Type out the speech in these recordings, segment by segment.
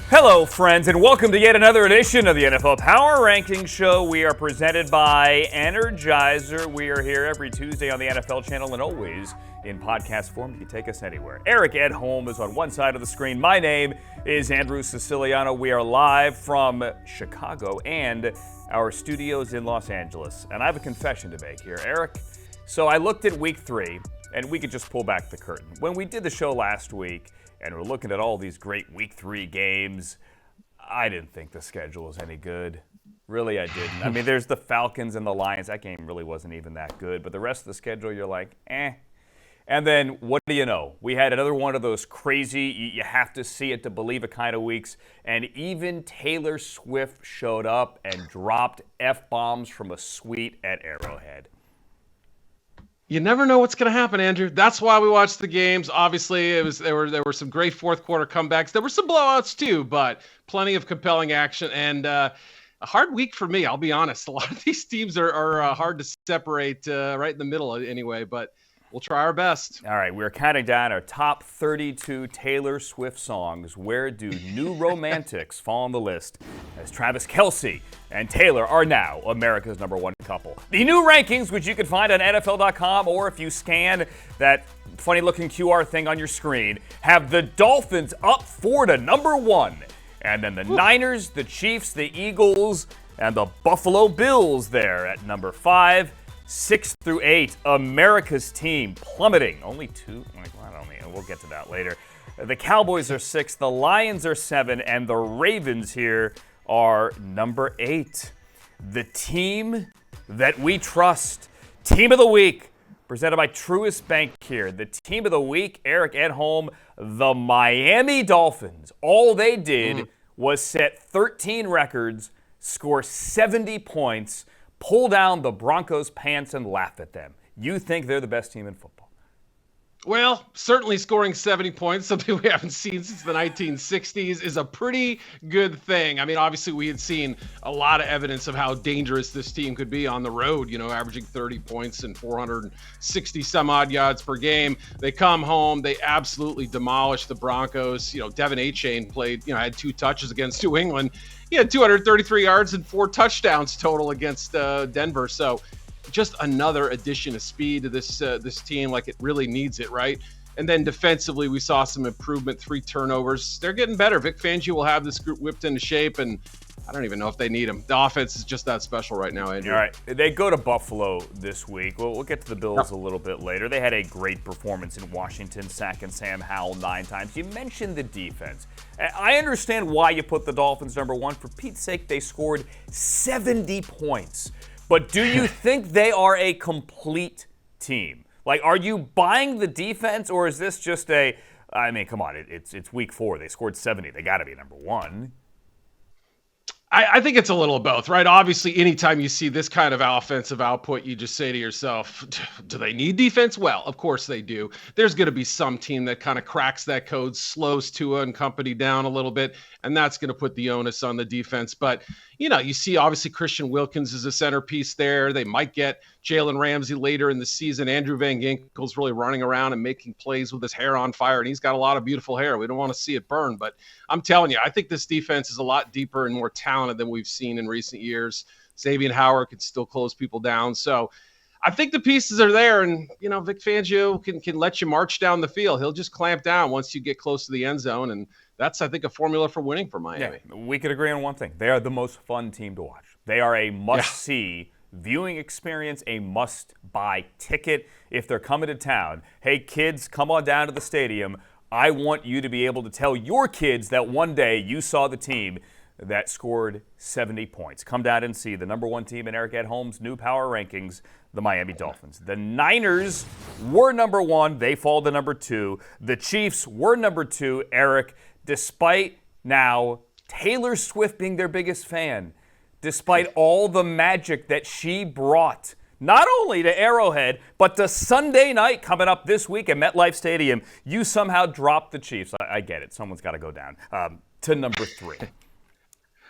Hello, friends, and welcome to yet another edition of the NFL Power Rankings Show. We are presented by Energizer. We are here every Tuesday on the NFL channel and always in podcast form. You can take us anywhere. Eric Edholm is on one side of the screen. My name is Andrew Siciliano. We are live from Chicago and our studios in Los Angeles. And I have a confession to make here, Eric. So I looked at week 3, and we could just pull back the curtain. When we did the show last week, and we're looking at all these great Week 3 games, I didn't think the schedule was any good. Really, I didn't. I mean, there's the Falcons and the Lions. That game really wasn't even that good. But the rest of the schedule, you're like, eh. And then, what do you know? We had another one of those crazy, you have to see it to believe it kind of weeks. And even Taylor Swift showed up and dropped F-bombs from a suite at Arrowhead. You never know what's going to happen, Andrew. That's why we watch the games. Obviously, there were some great fourth quarter comebacks. There were some blowouts too, but plenty of compelling action and a hard week for me. I'll be honest. A lot of these teams are hard to separate right in the middle anyway, but we'll try our best. All right, we're counting down our top 32 Taylor Swift songs. Where do New Romantics fall on the list? As Travis Kelce and Taylor are now America's #1 couple. The new rankings, which you can find on NFL.com, or if you scan that funny-looking QR thing on your screen, have the Dolphins up 4 to #1. And then the Niners, the Chiefs, the Eagles, and the Buffalo Bills there at number 5. 6 through 8, America's team plummeting. Only 2. I don't know. We'll get to that later. The Cowboys are 6, the Lions are 7, and the Ravens here are number 8. The team that we trust. Team of the Week, presented by Truist Bank here. The team of the week, Eric Edholm, the Miami Dolphins. All they did was set 13 records, score 70 points, pull down the Broncos' pants and laugh at them. You think they're the best team in football? Well, certainly scoring 70 points, something we haven't seen since the 1960s, is a pretty good thing. I mean, obviously we had seen a lot of evidence of how dangerous this team could be on the road, averaging 30 points and 460 some odd yards per game. They come home, they absolutely demolish the Broncos. Devin Achane played, had 2 touches against New England. He had 233 yards and 4 touchdowns total against Denver. So just another addition of speed to this team, like it really needs it, right? And then defensively, we saw some improvement, 3 turnovers. They're getting better. Vic Fangio will have this group whipped into shape, and I don't even know if they need him. The offense is just that special right now, Andrew. All right. They go to Buffalo this week. We'll get to the Bills a little bit later. They had a great performance in Washington, sacking Sam Howell 9 times. You mentioned the defense. I understand why you put the Dolphins #1. For Pete's sake, they scored 70 points. But do you think they are a complete team? Like, are you buying the defense, or is this just come on, it's week 4. They scored 70. They got to be #1. I think it's a little of both, right? Obviously, anytime you see this kind of offensive output, you just say to yourself, do they need defense? Well, of course they do. There's going to be some team that kind of cracks that code, slows Tua and company down a little bit, and that's going to put the onus on the defense. But, you see obviously Christian Wilkins is a centerpiece there. They might get Jalen Ramsey later in the season. Andrew Van Ginkel's really running around and making plays with his hair on fire, and he's got a lot of beautiful hair. We don't want to see it burn, but I'm telling you, I think this defense is a lot deeper and more talented than we've seen in recent years. Xavier Howard can still close people down. So I think the pieces are there, and, Vic Fangio can let you march down the field. He'll just clamp down once you get close to the end zone, and that's, I think, a formula for winning for Miami. Yeah, we could agree on one thing. They are the most fun team to watch. They are a must-see viewing experience, a must-buy ticket if they're coming to town. Hey, kids, come on down to the stadium. I want you to be able to tell your kids that one day you saw the team that scored 70 points. Come down and see the #1 team in Eric Edholm's new power rankings, the Miami Dolphins. The Niners were #1. They fall to #2. The Chiefs were #2. Eric, despite now Taylor Swift being their biggest fan, despite all the magic that she brought, not only to Arrowhead, but to Sunday night coming up this week at MetLife Stadium, you somehow dropped the Chiefs. I get it. Someone's got to go down to #3.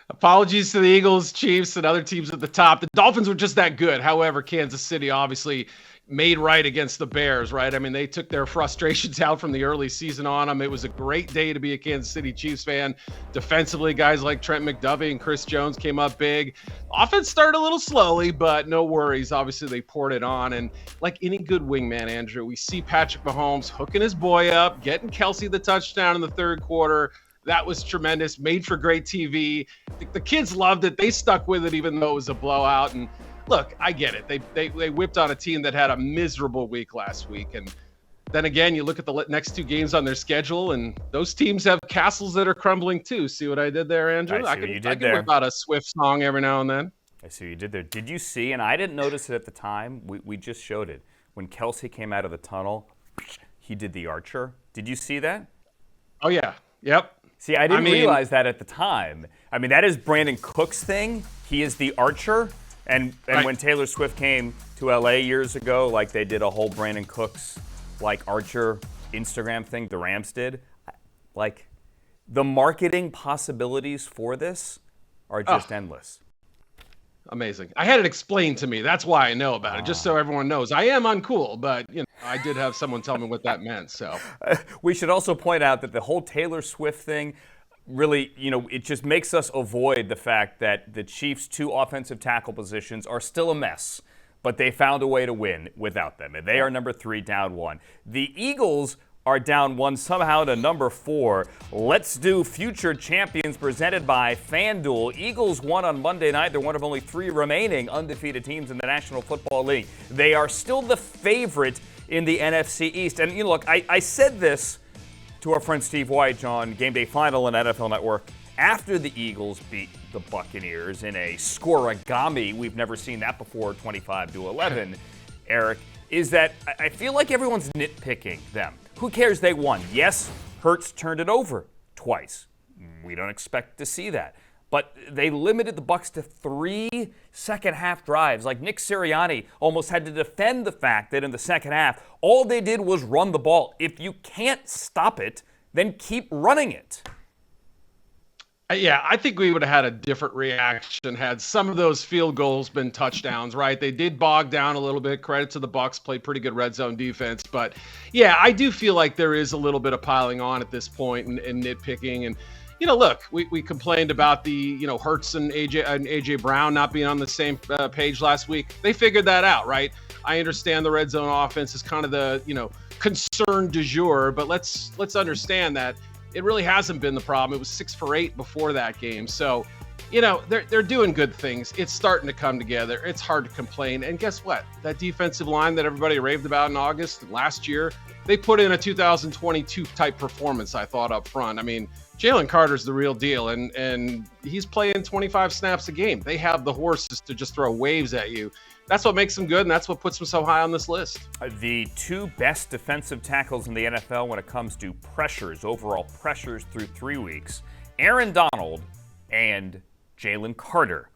Apologies to the Eagles, Chiefs, and other teams at the top. The Dolphins were just that good. However, Kansas City obviously made right against the Bears, right? I mean, they took their frustrations out from the early season on them. It was a great day to be a Kansas City Chiefs fan. Defensively, guys like Trent McDuffie and Chris Jones came up big. Offense started a little slowly, but no worries. Obviously, they poured it on. And like any good wingman, Andrew, we see Patrick Mahomes hooking his boy up, getting Kelsey the touchdown in the third quarter. That was tremendous, made for great TV. The kids loved it. They stuck with it even though it was a blowout. And look, I get it. They whipped on a team that had a miserable week last week. And then again, you look at the next two games on their schedule, and those teams have castles that are crumbling too. See what I did there, Andrew? I can whip out a Swift song every now and then. I see what you did there. Did you see, and I didn't notice it at the time, we just showed it. When Kelsey came out of the tunnel, he did the Archer. Did you see that? Oh, yeah. Yep. See, I didn't realize that at the time. I mean, that is Brandon Cook's thing. He is the Archer. And right. When Taylor Swift came to L.A. years ago, like they did a whole Brandon Cooks, like Archer Instagram thing, the Rams did. Like, the marketing possibilities for this are just endless. Amazing. I had it explained to me. That's why I know about it, just so everyone knows. I am uncool, but I did have someone tell me what that meant. So we should also point out that the whole Taylor Swift thing really, it just makes us avoid the fact that the Chiefs' two offensive tackle positions are still a mess, but they found a way to win without them, and they are number 3, down 1. The Eagles are down 1 somehow to number 4. Let's do future champions presented by FanDuel. Eagles won on Monday night. They're one of only 3 remaining undefeated teams in the National Football League. They are still the favorite in the NFC East. And look, I said this to our friend Steve White on Game Day Final on NFL Network after the Eagles beat the Buccaneers in a scoregami. We've never seen that before, 25-11, Eric, is that I feel like everyone's nitpicking them. Who cares they won? Yes, Hurts turned it over twice. We don't expect to see that. But they limited the Bucs to 3 second-half drives. Like Nick Sirianni almost had to defend the fact that in the second half, all they did was run the ball. If you can't stop it, then keep running it. Yeah, I think we would have had a different reaction had some of those field goals been touchdowns, right? They did bog down a little bit. Credit to the Bucs, played pretty good red zone defense. But yeah, I do feel like there is a little bit of piling on at this point and nitpicking. And look, we complained about the Hurts and AJ Brown not being on the same page last week. They figured that out, right? I understand the red zone offense is kind of the concern du jour, but let's understand that it really hasn't been the problem. It was 6 for 8 before that game. So, they're doing good things. It's starting to come together. It's hard to complain. And guess what? That defensive line that everybody raved about in August last year, they put in a 2022 type performance, I thought, up front. I mean, Jalen Carter's the real deal, and he's playing 25 snaps a game. They have the horses to just throw waves at you. That's what makes them good, and that's what puts them so high on this list. The 2 best defensive tackles in the NFL when it comes to pressures, overall pressures through 3 weeks, Aaron Donald and Jalen Carter.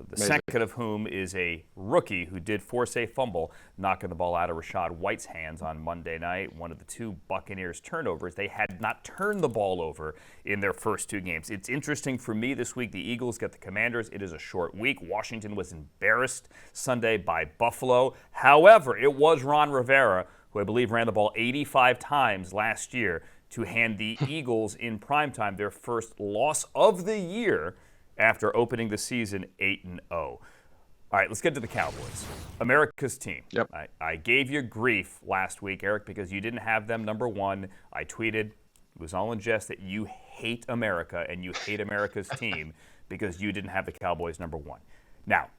The second of whom is a rookie who did force a fumble, knocking the ball out of Rachaad White's hands on Monday night. One of the 2 Buccaneers turnovers. They had not turned the ball over in their first 2 games. It's interesting for me this week. The Eagles get the Commanders. It is a short week. Washington was embarrassed Sunday by Buffalo. However, it was Ron Rivera, who I believe ran the ball 85 times last year, to hand the Eagles in primetime their first loss of the year after opening the season 8-0. All right, let's get to the Cowboys, America's team. Yep. I gave you grief last week, Eric, because you didn't have them number 1. I tweeted, it was all in jest, that you hate America and you hate America's team because you didn't have the Cowboys number 1. Now,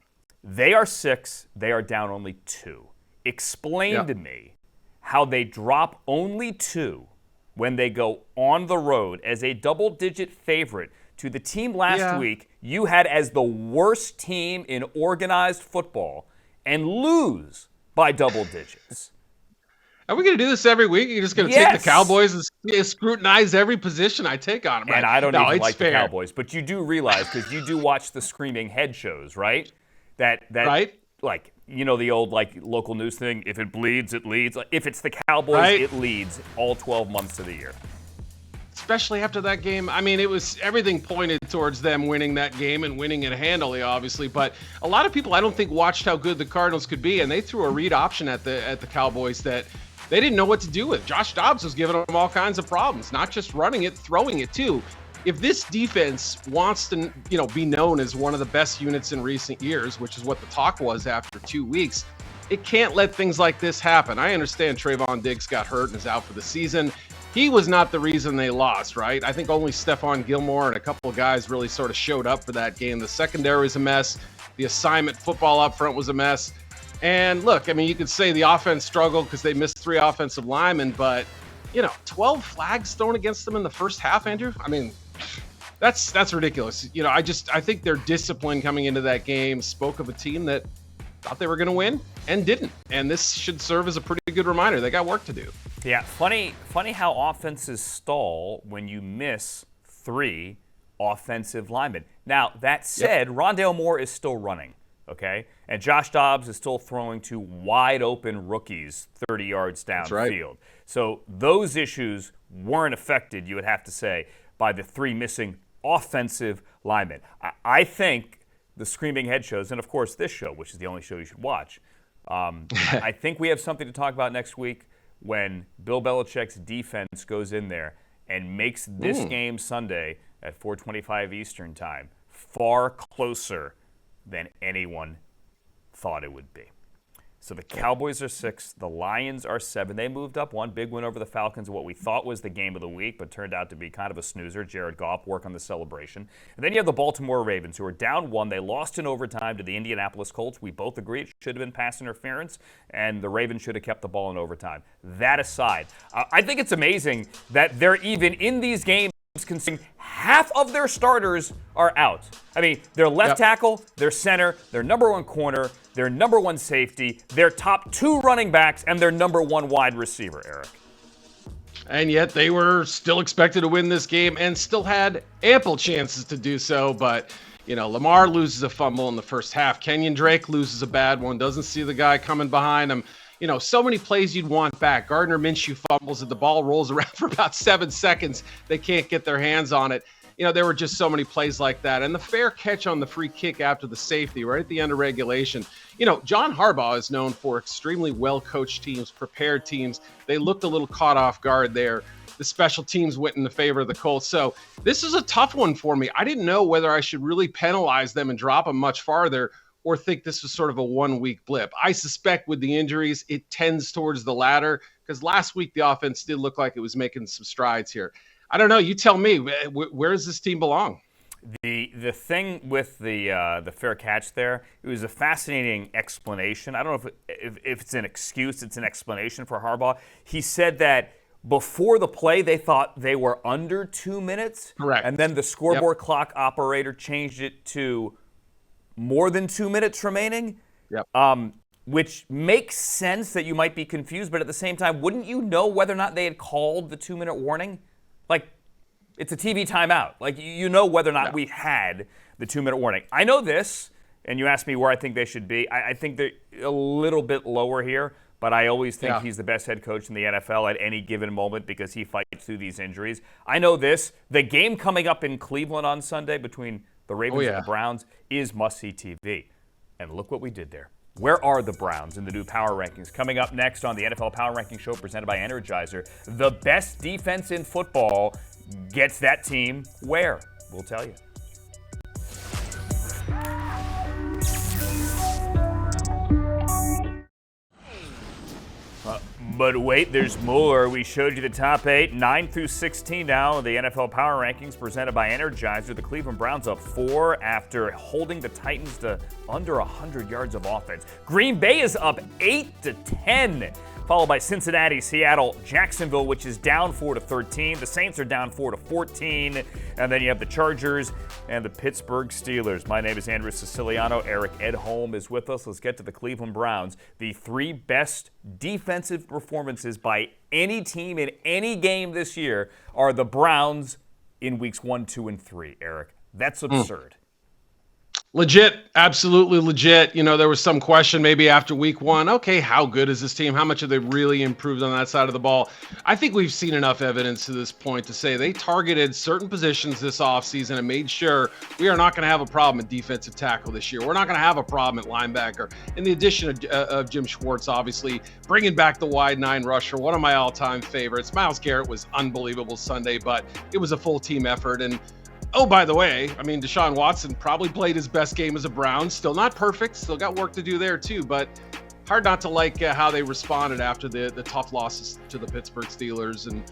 they are 6. They are down only 2. Explain to me how they drop only 2 when they go on the road as a double-digit favorite to the team last week you had as the worst team in organized football and lose by double digits. Are we going to do this every week? You're just going to take the Cowboys and scrutinize every position I take on them, right? And I don't even like the Cowboys, but you do realize, because you do watch the screaming head shows, right? That right? Like, the old local news thing, if it bleeds, it leads. Like, if it's the Cowboys, it leads all 12 months of the year. especially after that game. I mean, it was everything pointed towards them winning that game and winning it handily, obviously. But a lot of people, I don't think, watched how good the Cardinals could be, and they threw a read option at the Cowboys that they didn't know what to do with. Josh Dobbs was giving them all kinds of problems, not just running it, throwing it too. If this defense wants to, be known as one of the best units in recent years, which is what the talk was after 2 weeks, it can't let things like this happen. I understand Trayvon Diggs got hurt and is out for the season. He was not the reason they lost, right? I think only Stephon Gilmore and a couple of guys really sort of showed up for that game. The secondary was a mess. The assignment football up front was a mess. And look, I mean, you could say the offense struggled because they missed 3 offensive linemen, but 12 flags thrown against them in the first half, Andrew. I mean, that's ridiculous. I think their discipline coming into that game spoke of a team that thought they were going to win and didn't. And this should serve as a pretty good reminder. They got work to do. Yeah, funny how offenses stall when you miss 3 offensive linemen. Now, that said, Rondale Moore is still running, okay? And Josh Dobbs is still throwing to wide open rookies 30 yards downfield. Right. So those issues weren't affected, you would have to say, by the 3 missing offensive linemen. I think the Screaming Head shows, and of course this show, which is the only show you should watch, I think we have something to talk about next week when Bill Belichick's defense goes in there and makes this game Sunday at 4:25 Eastern Time far closer than anyone thought it would be. So the Cowboys are 6, the Lions are 7. They moved up 1 big win over the Falcons, what we thought was the game of the week, but turned out to be kind of a snoozer. Jared Goff work on the celebration. And then you have the Baltimore Ravens, who are down 1. They lost in overtime to the Indianapolis Colts. We both agree it should have been pass interference, and the Ravens should have kept the ball in overtime. That aside, I think it's amazing that they're even in these games considering half of their starters are out. I mean, their left tackle, their center, their number 1 corner, their number 1 safety, their top 2 running backs, and their number 1 wide receiver, Eric. And yet they were still expected to win this game and still had ample chances to do so. But, Lamar loses a fumble in the first half. Kenyon Drake loses a bad one, doesn't see the guy coming behind him. So many plays you'd want back. Gardner Minshew fumbles and the ball rolls around for about 7 seconds. They can't get their hands on it. There were just so many plays like that. And the fair catch on the free kick after the safety, right at the end of regulation. John Harbaugh is known for extremely well-coached teams, prepared teams. They looked a little caught off guard there. The special teams went in the favor of the Colts. So this is a tough one for me. I didn't know whether I should really penalize them and drop them much farther or think this was sort of a 1-week blip. I suspect with the injuries, it tends towards the latter because last week the offense did look like it was making some strides here. I don't know. You tell me. Where does this team belong? The thing with the fair catch there, it was a fascinating explanation. I don't know if it's an excuse, it's an explanation for Harbaugh. He said that before the play, they thought they were under 2 minutes. Correct. And then the scoreboard clock operator changed it to more than 2 minutes remaining. Yep. Which makes sense that you might be confused, but at the same time, wouldn't you know whether or not they had called the 2-minute warning? Like, it's a TV timeout. Like, you know whether or not we had the 2-minute warning. I know this, and you asked me where I think they should be. I think they're a little bit lower here, but I always think he's the best head coach in the NFL at any given moment because he fights through these injuries. I know this. The game coming up in Cleveland on Sunday between the Ravens and the Browns is must-see TV. And look what we did there. Where are the Browns in the new power rankings? Coming up next on the NFL Power Ranking Show presented by Energizer, the best defense in football gets that team where? We'll tell you. But wait, there's more. We showed you the top 8, 9 through 16 now. The NFL Power Rankings presented by Energizer. The Cleveland Browns up 4 after holding the Titans to under 100 yards of offense. Green Bay is up 8 to 10. Followed by Cincinnati, Seattle, Jacksonville, which is down 4-13. The Saints are down 4-14. And then you have the Chargers and the Pittsburgh Steelers. My name is Andrew Siciliano. Eric Edholm is with us. Let's get to the Cleveland Browns. The 3 best defensive performances by any team in any game this year are the Browns in weeks 1, 2, and 3, Eric. That's absurd. Legit, absolutely legit. There was some question maybe after week one. Okay, how good is this team? How much have they really improved on that side of the ball? I think we've seen enough evidence to this point to say they targeted certain positions this offseason and made sure we are not going to have a problem at defensive tackle this year. We're not going to have a problem at linebacker. And the addition of Jim Schwartz, obviously, bringing back the wide nine rusher, one of my all-time favorites. Myles Garrett was unbelievable Sunday, but it was a full team effort. And oh, by the way, Deshaun Watson probably played his best game as a Brown. Still not perfect. Still got work to do there, too. But hard not to like how they responded after the tough losses to the Pittsburgh Steelers. And,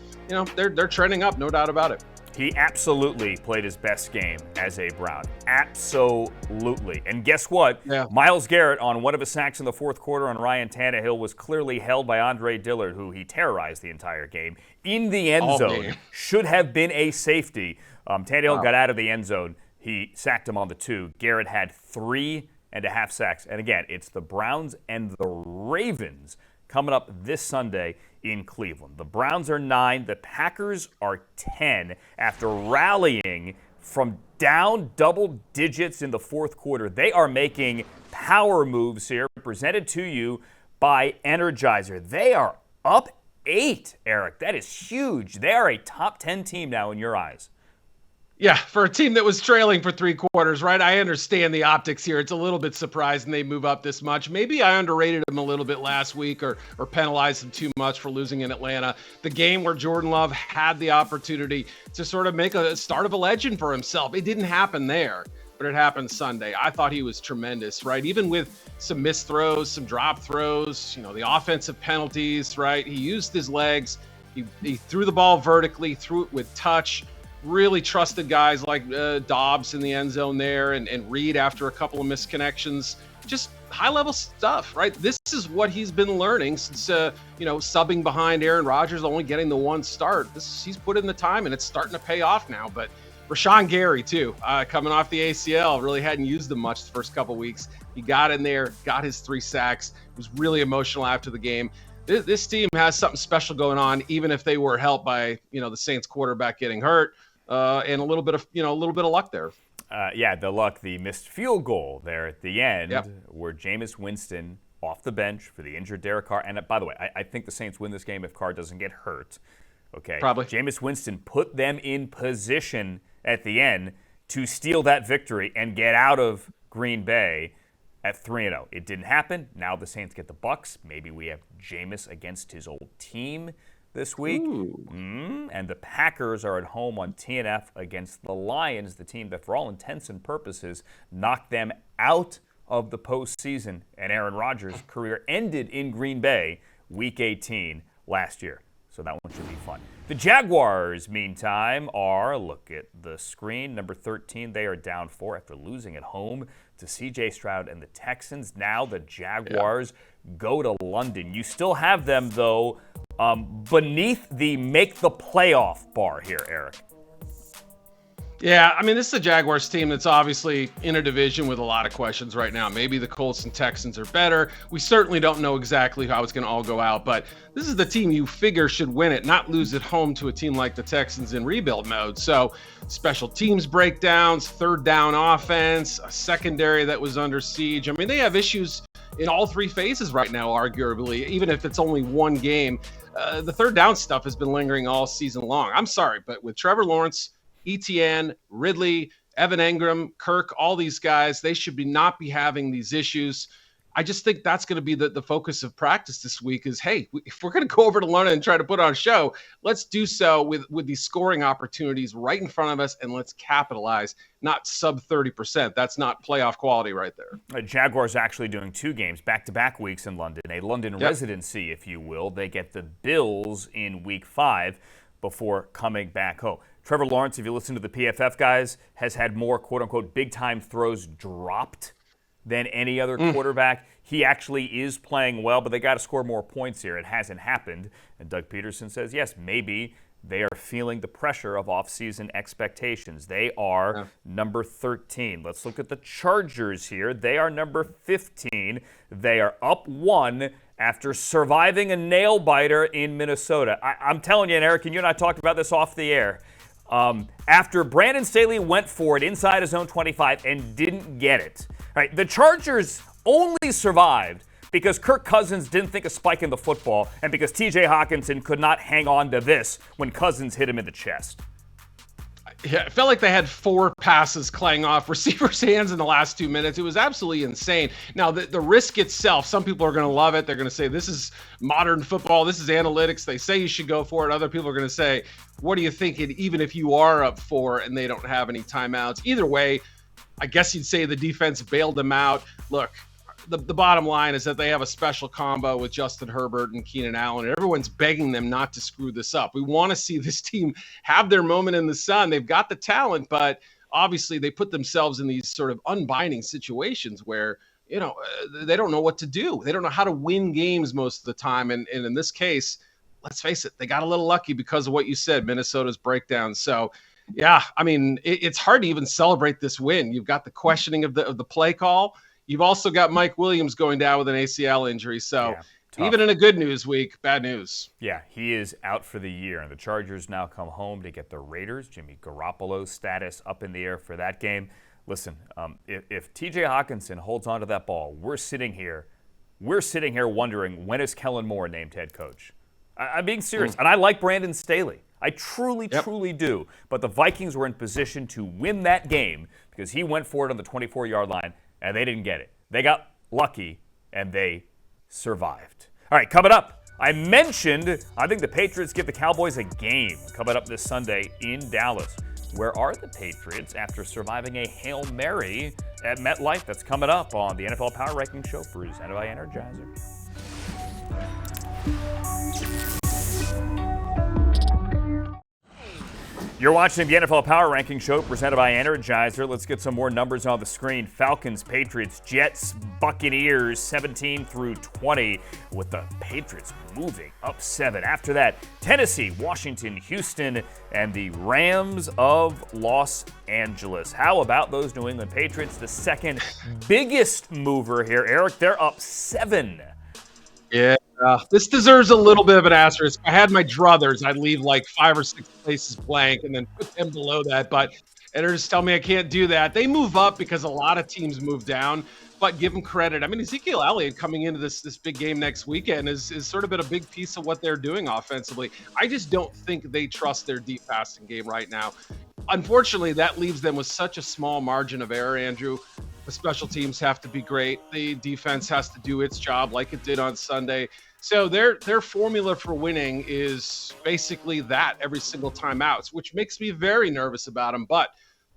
they're trending up, no doubt about it. He absolutely played his best game as a Brown. Absolutely. And guess what? Yeah. Myles Garrett, on one of his sacks in the fourth quarter on Ryan Tannehill, was clearly held by Andre Dillard, who he terrorized the entire game, in the end zone. Should have been a safety. Tannehill got out of the end zone. He sacked him on the 2. Garrett had 3.5 sacks. And again, it's the Browns and the Ravens coming up this Sunday in Cleveland. The Browns are 9. The Packers are 10 after rallying from down double digits in the fourth quarter. They are making power moves here, presented to you by Energizer. They are up 8, Eric. That is huge. They are a top 10 team now in your eyes. Yeah, for a team that was trailing for 3 quarters, right? I understand the optics here. It's a little bit surprising they move up this much. Maybe I underrated them a little bit last week or penalized them too much for losing in Atlanta. The game where Jordan Love had the opportunity to sort of make a start of a legend for himself. It didn't happen there, but it happened Sunday. I thought he was tremendous, right? Even with some missed throws, some drop throws, the offensive penalties, right? He used his legs. He threw the ball vertically, threw it with touch. Really trusted guys like Dobbs in the end zone there and Reed after a couple of misconnections. Just high-level stuff, right? This is what he's been learning since, subbing behind Aaron Rodgers, only getting the one start. He's put in the time, and it's starting to pay off now. But Rashawn Gary, too, coming off the ACL, really hadn't used him much the first couple weeks. He got in there, got his 3 sacks, was really emotional after the game. This team has something special going on, even if they were helped by, the Saints quarterback getting hurt. And a little bit of luck there. The luck, the missed field goal there at the end, yep, where Jameis Winston off the bench for the injured Derek Carr. And by the way, I think the Saints win this game if Carr doesn't get hurt. Okay, probably. Jameis Winston put them in position at the end to steal that victory and get out of Green Bay at 3-0. It didn't happen. Now the Saints get the Bucs. Maybe we have Jameis against his old team this week. And the Packers are at home on TNF against the Lions, the team that for all intents and purposes knocked them out of the postseason. And Aaron Rodgers' career ended in Green Bay week 18 last year. So that one should be fun. The Jaguars, meantime, are, look at the screen, number 13. They are down 4 after losing at home to C.J. Stroud and the Texans. Now the Jaguars go to London. You still have them, though, beneath the make the playoff bar here, Eric. Yeah, this is a Jaguars team that's obviously in a division with a lot of questions right now. Maybe the Colts and Texans are better. We certainly don't know exactly how it's going to all go out, but this is the team you figure should win it, not lose at home to a team like the Texans in rebuild mode. So special teams breakdowns, third down offense, a secondary that was under siege. They have issues in all 3 phases right now, arguably, even if it's only one game. The third down stuff has been lingering all season long. I'm sorry, but with Trevor Lawrence, ETN, Ridley, Evan Engram, Kirk, all these guys, they should not be having these issues. I just think that's going to be the focus of practice this week is, hey, if we're going to go over to London and try to put on a show, let's do so with these scoring opportunities right in front of us, and let's capitalize, not sub 30%. That's not playoff quality right there. Jaguars actually doing 2 games, back-to-back weeks in London, a London residency, if you will. They get the Bills in week 5 before coming back home. Trevor Lawrence, if you listen to the PFF guys, has had more quote-unquote big-time throws dropped than any other quarterback. He actually is playing well, but they got to score more points here. It hasn't happened. And Doug Peterson says, yes, maybe they are feeling the pressure of offseason expectations. They are number 13. Let's look at the Chargers here. They are number 15. They are up 1 after surviving a nail-biter in Minnesota. I'm telling you, and Eric, and you and I talked about this off the air, After Brandon Staley went for it inside his own 25 and didn't get it. Right, the Chargers only survived because Kirk Cousins didn't think of spiking the football and because TJ Hawkinson could not hang on to this when Cousins hit him in the chest. Yeah, it felt like they had 4 passes clang off receivers' hands in the last 2 minutes. It was absolutely insane. Now, the risk itself, some people are going to love it. They're going to say, this is modern football. This is analytics. They say you should go for it. Other people are going to say, what are you thinking, even if you are up 4 and they don't have any timeouts? Either way, I guess you'd say the defense bailed them out. Look, the bottom line is that they have a special combo with Justin Herbert and Keenan Allen, and everyone's begging them not to screw this up. We want to see this team have their moment in the sun. They've got the talent, but obviously they put themselves in these sort of unbinding situations where, they don't know what to do. They don't know how to win games most of the time. And in this case, let's face it, they got a little lucky because of what you said, Minnesota's breakdown. So, yeah, I mean, it's hard to even celebrate this win. You've got the questioning of the play call. You've also got Mike Williams going down with an ACL injury. So even in a good news week, bad news. Yeah, he is out for the year. And the Chargers now come home to get the Raiders. Jimmy Garoppolo's status up in the air for that game. Listen, if TJ Hawkinson holds on to that ball, we're sitting here wondering, when is Kellen Moore named head coach? I'm being serious. And I like Brandon Staley. I truly do. But the Vikings were in position to win that game because he went for it on the 24-yard line. And they didn't get it. They got lucky, and they survived. All right, coming up, I mentioned I think the Patriots give the Cowboys a game coming up this Sunday in Dallas. Where are the Patriots after surviving a Hail Mary at MetLife? That's coming up on the NFL Power Ranking Show presented by Energizer. You're watching the NFL Power Ranking Show presented by Energizer. Let's get some more numbers on the screen. Falcons, Patriots, Jets, Buccaneers, 17 through 20, with the Patriots moving up 7. After that, Tennessee, Washington, Houston, and the Rams of Los Angeles. How about those New England Patriots? The second biggest mover here. Eric, they're up 7. Yeah. This deserves a little bit of an asterisk. If I had my druthers, I'd leave like 5 or 6 places blank and then put them below that. But editors tell me I can't do that. They move up because a lot of teams move down, but give them credit. I mean, Ezekiel Elliott coming into this big game next weekend is sort of been a big piece of what they're doing offensively. I just don't think they trust their deep passing game right now. Unfortunately, that leaves them with such a small margin of error, Andrew. The special teams have to be great. The defense has to do its job like it did on Sunday. So their formula for winning is basically that every single time out, which makes me very nervous about them. But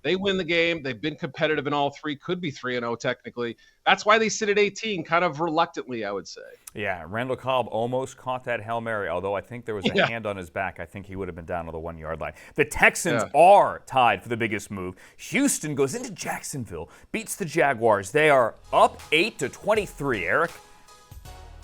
they win the game. They've been competitive in all 3, could be 3-0 technically. That's why they sit at 18, kind of reluctantly, I would say. Yeah, Randall Cobb almost caught that Hail Mary, although I think there was a hand on his back. I think he would have been down on the 1-yard line. The Texans are tied for the biggest move. Houston goes into Jacksonville, beats the Jaguars. They are up 8-23, Eric.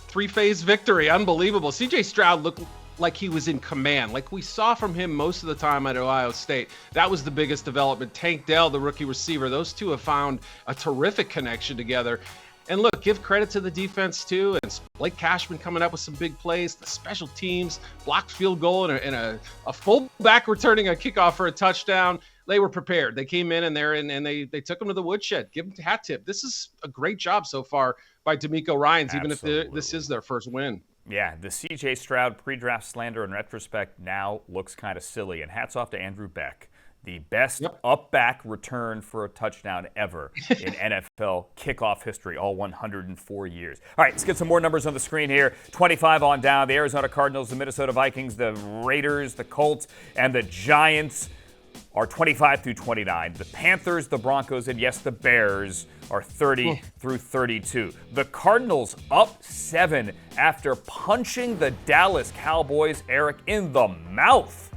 3-phase victory. Unbelievable. C.J. Stroud looked like he was in command, like we saw from him most of the time at Ohio State. That was the biggest development. Tank Dell, the rookie receiver, those two have found a terrific connection together. And look, give credit to the defense too. And Blake Cashman coming up with some big plays. The special teams, blocked field goal, and a fullback returning a kickoff for a touchdown. They were prepared. They came in and they took them to the woodshed. Give them a hat tip. This is a great job so far by D'Amico Ryans, even if this is their first win. Yeah, the C.J. Stroud pre-draft slander in retrospect now looks kind of silly. And hats off to Andrew Beck, the best up-back return for a touchdown ever in NFL kickoff history, all 104 years. All right, let's get some more numbers on the screen here. 25 on down, the Arizona Cardinals, the Minnesota Vikings, the Raiders, the Colts, and the Giants are 25 through 29. The Panthers, the Broncos, and yes, the Bears are 30 through 32. The Cardinals up 7 after punching the Dallas Cowboys, Eric, in the mouth.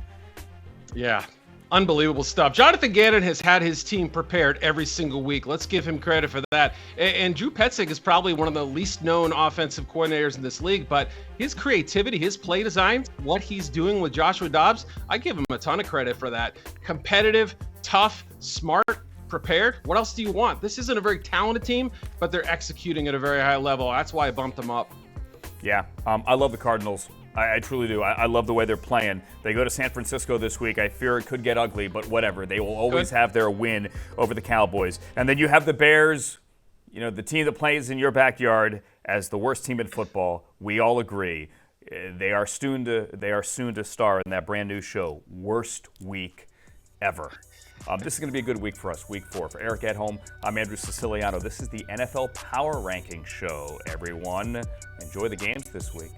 Yeah, unbelievable stuff. Jonathan Gannon has had his team prepared every single week. Let's give him credit for that. And Drew Petzing is probably one of the least known offensive coordinators in this league, but his creativity, his play design, what he's doing with Joshua Dobbs, I give him a ton of credit for that. Competitive, tough, smart, prepared. What else do you want? This isn't a very talented team, but they're executing at a very high level. That's why I bumped them up. Yeah, I love the Cardinals. I truly do. I love the way they're playing. They go to San Francisco this week. I fear it could get ugly, but whatever. They will always have their win over the Cowboys. And then you have the Bears, the team that plays in your backyard as the worst team in football. We all agree. They are soon to star in that brand new show, Worst Week Ever. This is going to be a good week for us, week 4. For Eric at home, I'm Andrew Siciliano. This is the NFL Power Ranking Show, everyone. Enjoy the games this week.